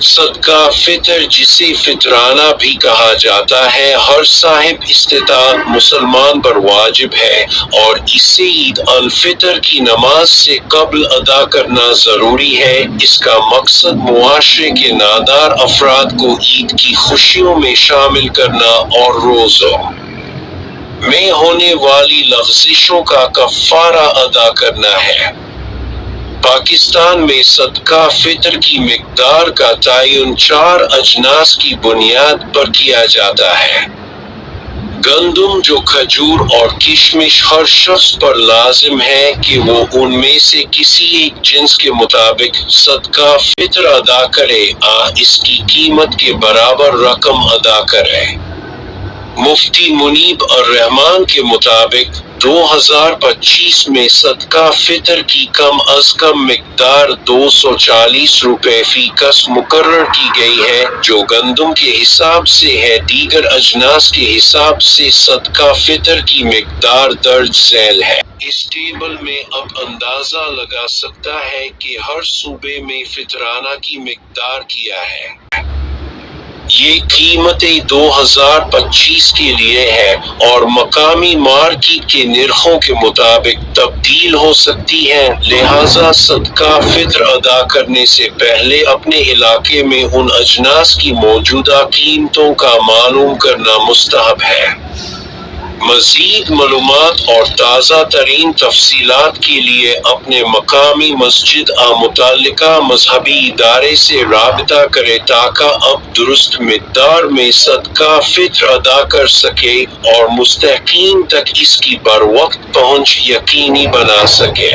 صدقہ فطر، جسے فطرانہ بھی کہا جاتا ہے، ہر صاحب استطاعت مسلمان پر واجب ہے، اور اسے عید الفطر کی نماز سے قبل ادا کرنا ضروری ہے۔ اس کا مقصد معاشرے کے نادار افراد کو عید کی خوشیوں میں شامل کرنا اور روزوں میں ہونے والی لغزشوں کا کفارہ ادا کرنا ہے۔ پاکستان میں صدقہ فطر کی مقدار کا تعین 4 اجناس کی بنیاد پر کیا جاتا ہے۔ گندم، جو کھجور اور کشمش ہر شخص پر لازم ہے کہ وہ ان میں سے کسی ایک جنس کے مطابق صدقہ فطر ادا کرے، اس کی قیمت کے برابر رقم ادا کرے۔ مفتی منیب الرحمان کے مطابق 2025 میں صدقہ فطر کی کم از کم مقدار 240 روپے فی کس مقرر کی گئی ہے، جو گندم کے حساب سے ہے۔ دیگر اجناس کے حساب سے صدقہ فطر کی مقدار درج ذیل ہے۔ اس ٹیبل میں اب اندازہ لگا سکتا ہے کہ ہر صوبے میں فطرانہ کی مقدار کیا ہے۔ یہ قیمتیں 2025 کے لیے ہے اور مقامی مارکیٹ کے نرخوں کے مطابق تبدیل ہو سکتی ہیں، لہذا صدقہ فطر ادا کرنے سے پہلے اپنے علاقے میں ان اجناس کی موجودہ قیمتوں کا معلوم کرنا مستحب ہے۔ مزید معلومات اور تازہ ترین تفصیلات کے لیے اپنے مقامی مسجد متعلقہ مذہبی ادارے سے رابطہ کریں تاکہ اب درست مقدار میں صدقہ فطر ادا کر سکے اور مستحقین تک اس کی بروقت پہنچ یقینی بنا سکے۔